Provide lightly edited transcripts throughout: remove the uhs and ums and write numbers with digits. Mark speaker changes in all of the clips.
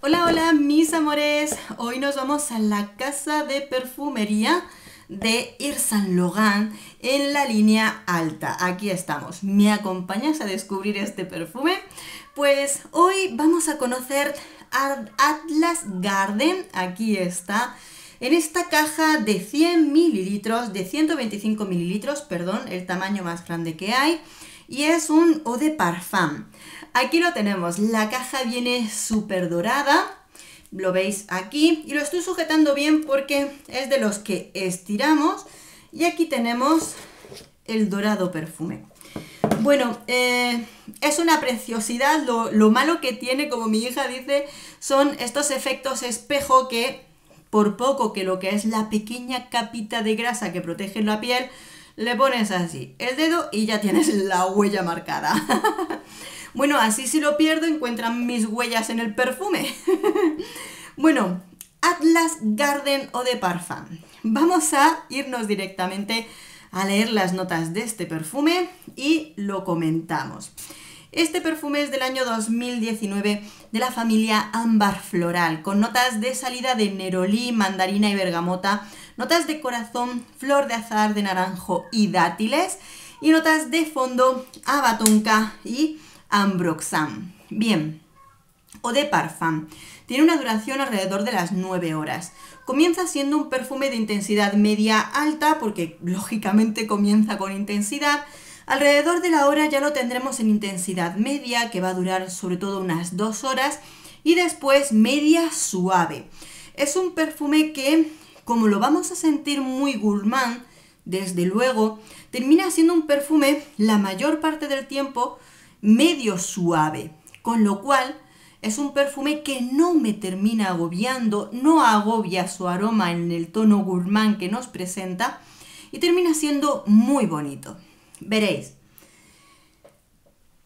Speaker 1: Hola, hola, mis amores. Hoy nos vamos a la casa de perfumería de Yves Saint Laurent en la línea alta. Aquí estamos. ¿Me acompañas a descubrir este perfume? Pues hoy vamos a conocer Atlas Garden. Aquí está. En esta caja de 100 mililitros, de 125 mililitros, perdón, el tamaño más grande que hay. Y es un eau de parfum. Aquí lo tenemos, la caja viene súper dorada, lo veis aquí, y lo estoy sujetando bien porque es de los que estiramos, y aquí tenemos el dorado perfume. Bueno, es una preciosidad, lo malo que tiene, como mi hija dice, son estos efectos espejo que, por poco que lo que es la pequeña capita de grasa que protege la piel, le pones así el dedo y ya tienes la huella marcada. Bueno, así si lo pierdo encuentran mis huellas en el perfume. Bueno, Atlas Garden Eau de Parfum. Vamos a irnos directamente a leer las notas de este perfume y lo comentamos. Este perfume es del año 2019 de la familia Ámbar Floral, con notas de salida de nerolí, mandarina y bergamota, notas de corazón, flor de azahar, de naranjo y dátiles, y notas de fondo haba tonka y ambroxan. Bien, Eau de Parfum. Tiene una duración alrededor de las 9 horas. Comienza siendo un perfume de intensidad media alta, porque lógicamente comienza con intensidad. Alrededor de la hora ya lo tendremos en intensidad media, que va a durar sobre todo unas 2 horas, y después media suave. Es un perfume que, como lo vamos a sentir muy gourmand, desde luego, termina siendo un perfume la mayor parte del tiempo medio suave, con lo cual es un perfume que no me termina agobiando, no agobia su aroma en el tono gourmand que nos presenta y termina siendo muy bonito. Veréis,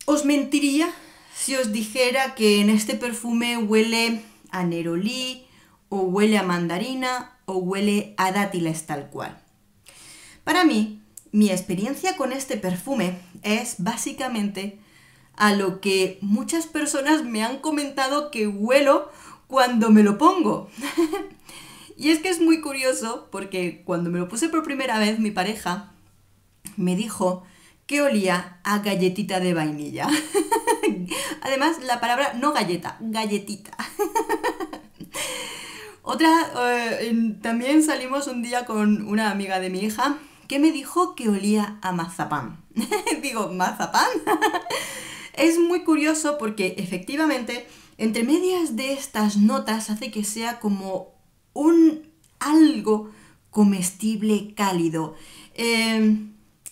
Speaker 1: os mentiría si os dijera que en este perfume huele a nerolí, o huele a mandarina, o huele a dátiles tal cual. Para mí, mi experiencia con este perfume es básicamente a lo que muchas personas me han comentado que huelo cuando me lo pongo. Y es que es muy curioso porque cuando me lo puse por primera vez, mi pareja me dijo que olía a galletita de vainilla. Además, la palabra no galleta, galletita. También salimos un día con una amiga de mi hija que me dijo que olía a mazapán. Digo, ¿mazapán? Es muy curioso porque efectivamente, entre medias de estas notas hace que sea como un algo comestible cálido.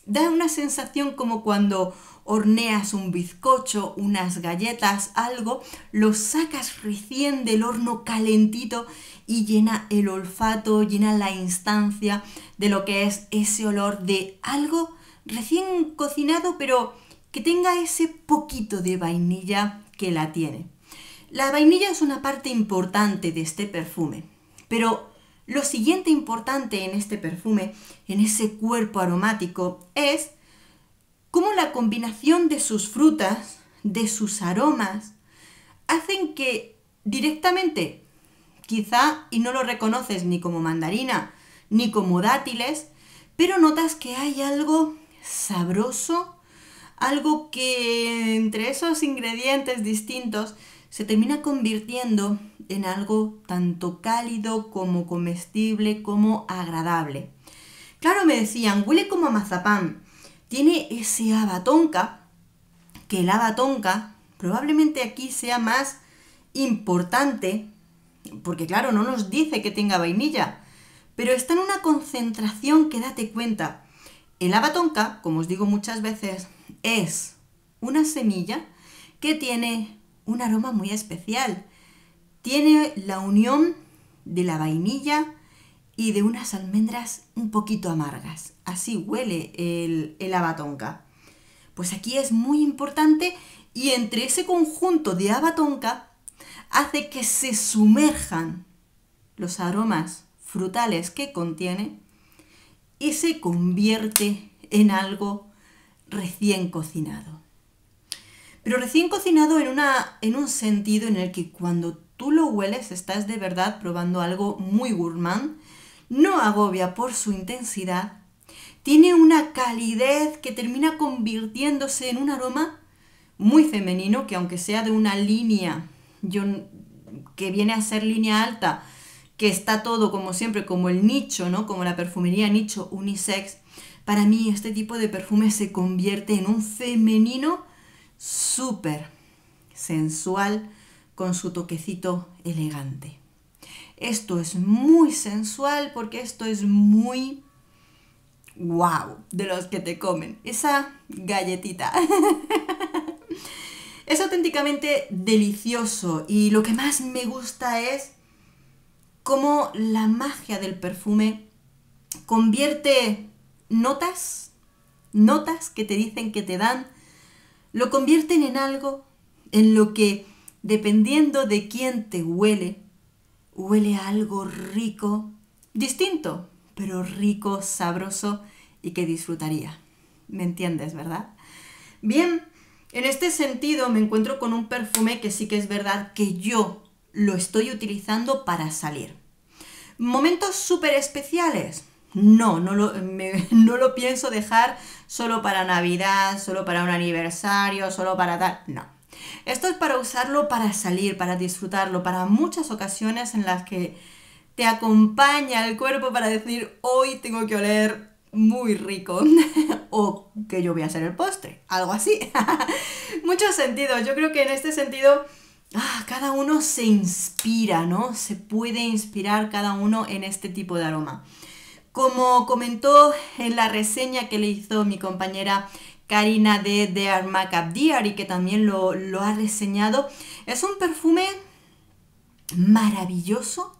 Speaker 1: Da una sensación como cuando horneas un bizcocho, unas galletas, algo, lo sacas recién del horno calentito y llena el olfato, llena la instancia de lo que es ese olor de algo recién cocinado, pero que tenga ese poquito de vainilla que la tiene. La vainilla es una parte importante de este perfume, pero lo siguiente importante en este perfume, en ese cuerpo aromático, es cómo la combinación de sus frutas, de sus aromas, hacen que directamente, quizá y no lo reconoces ni como mandarina ni como dátiles, pero notas que hay algo sabroso, algo que entre esos ingredientes distintos se termina convirtiendo en algo tanto cálido como comestible como agradable. Claro, me decían, huele como a mazapán, tiene ese haba tonka, que el haba tonka probablemente aquí sea más importante, porque claro, no nos dice que tenga vainilla, pero está en una concentración que date cuenta. El haba tonka, como os digo muchas veces, es una semilla que tiene un aroma muy especial. Tiene la unión de la vainilla y de unas almendras un poquito amargas. Así huele el haba tonka. Pues aquí es muy importante y entre ese conjunto de haba tonka hace que se sumerjan los aromas frutales que contiene y se convierte en algo recién cocinado. Pero recién cocinado en un sentido en el que cuando tú lo hueles, estás de verdad probando algo muy gourmand, no agobia por su intensidad, tiene una calidez que termina convirtiéndose en un aroma muy femenino, que aunque sea de una línea que viene a ser línea alta, que está todo como siempre, como el nicho, ¿no? Como la perfumería nicho unisex, para mí este tipo de perfume se convierte en un femenino súper sensual con su toquecito elegante. Esto es muy sensual porque esto es muy wow, de los que te comen. Esa galletita. Es auténticamente delicioso y lo que más me gusta es cómo la magia del perfume convierte notas que te dicen que te dan, lo convierten en algo en lo que, dependiendo de quién te huele, huele a algo rico, distinto, pero rico, sabroso y que disfrutaría. ¿Me entiendes, verdad? Bien, en este sentido me encuentro con un perfume que sí que es verdad que yo lo estoy utilizando para salir. ¿Momentos súper especiales? No lo pienso dejar solo para Navidad, solo para un aniversario, solo para tal. No. Esto es para usarlo para salir, para disfrutarlo, para muchas ocasiones en las que te acompaña el cuerpo para decir, hoy tengo que oler muy rico o que yo voy a hacer el postre, algo así. Muchos sentidos. Yo creo que en este sentido cada uno se inspira, ¿no? Se puede inspirar cada uno en este tipo de aroma. Como comentó en la reseña que le hizo mi compañera Karina de The Art Makeup Diary, que también lo ha reseñado, es un perfume maravilloso,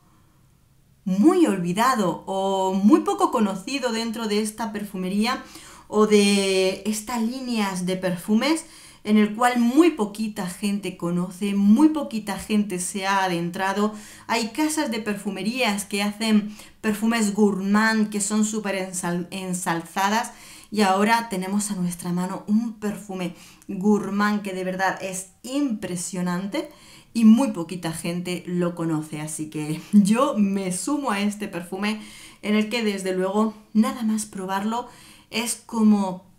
Speaker 1: muy olvidado o muy poco conocido dentro de esta perfumería o de estas líneas de perfumes, en el cual muy poquita gente conoce, muy poquita gente se ha adentrado. Hay casas de perfumerías que hacen perfumes gourmand que son súper ensalzadas y ahora tenemos a nuestra mano un perfume gourmand que de verdad es impresionante y muy poquita gente lo conoce. Así que yo me sumo a este perfume en el que desde luego nada más probarlo es como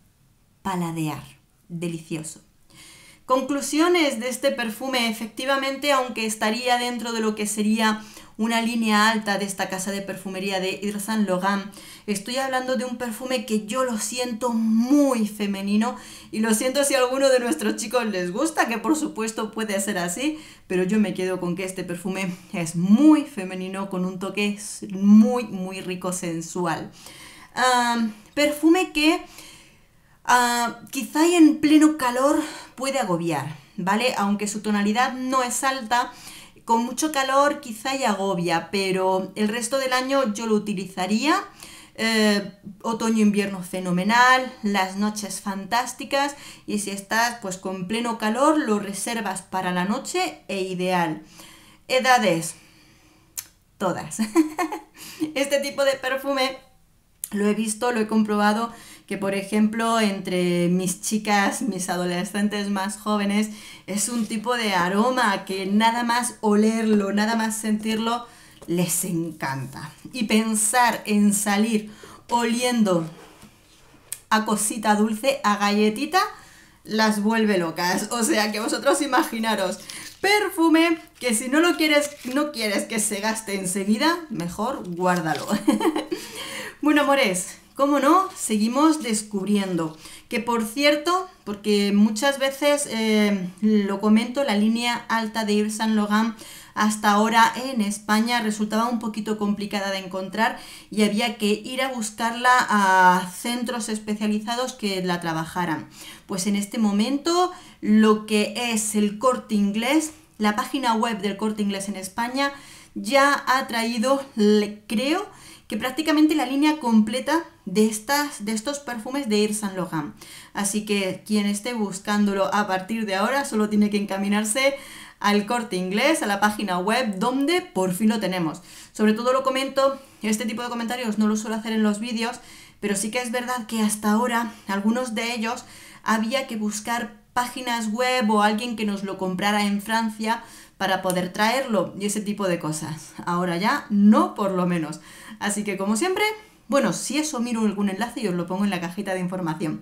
Speaker 1: paladear, delicioso. Conclusiones de este perfume, efectivamente, aunque estaría dentro de lo que sería una línea alta de esta casa de perfumería de Yves Saint Laurent, estoy hablando de un perfume que yo lo siento muy femenino y lo siento si a alguno de nuestros chicos les gusta, que por supuesto puede ser así, pero yo me quedo con que este perfume es muy femenino con un toque muy, muy rico, sensual. Perfume que quizá en pleno calor puede agobiar, ¿vale? Aunque su tonalidad no es alta, con mucho calor quizá y agobia, pero el resto del año yo lo utilizaría. Otoño-invierno fenomenal, las noches fantásticas y si estás pues con pleno calor lo reservas para la noche e ideal. Edades, todas. Este tipo de perfume lo he visto, lo he comprobado, que por ejemplo entre mis chicas, mis adolescentes más jóvenes, es un tipo de aroma que nada más olerlo, nada más sentirlo, les encanta. Y pensar en salir oliendo a cosita dulce, a galletita, las vuelve locas. O sea que vosotros imaginaros, perfume que si no lo quieres, no quieres que se gaste enseguida, mejor guárdalo. Bueno, amores, ¿cómo no? Seguimos descubriendo. Que por cierto, porque muchas veces lo comento, la línea alta de Yves Saint Laurent hasta ahora en España resultaba un poquito complicada de encontrar y había que ir a buscarla a centros especializados que la trabajaran. Pues en este momento lo que es el Corte Inglés, la página web del Corte Inglés en España, ya ha traído, creo, que prácticamente la línea completa de estos perfumes de Yves Saint Laurent. Así que quien esté buscándolo a partir de ahora solo tiene que encaminarse al Corte Inglés, a la página web, donde por fin lo tenemos. Sobre todo lo comento, este tipo de comentarios no lo suelo hacer en los vídeos, pero sí que es verdad que hasta ahora, algunos de ellos, había que buscar páginas web o alguien que nos lo comprara en Francia para poder traerlo y ese tipo de cosas. Ahora ya no, por lo menos. Así que como siempre, bueno, si eso miro algún enlace y os lo pongo en la cajita de información.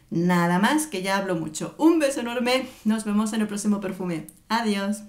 Speaker 1: Nada más, que ya hablo mucho. Un beso enorme, nos vemos en el próximo perfume. Adiós.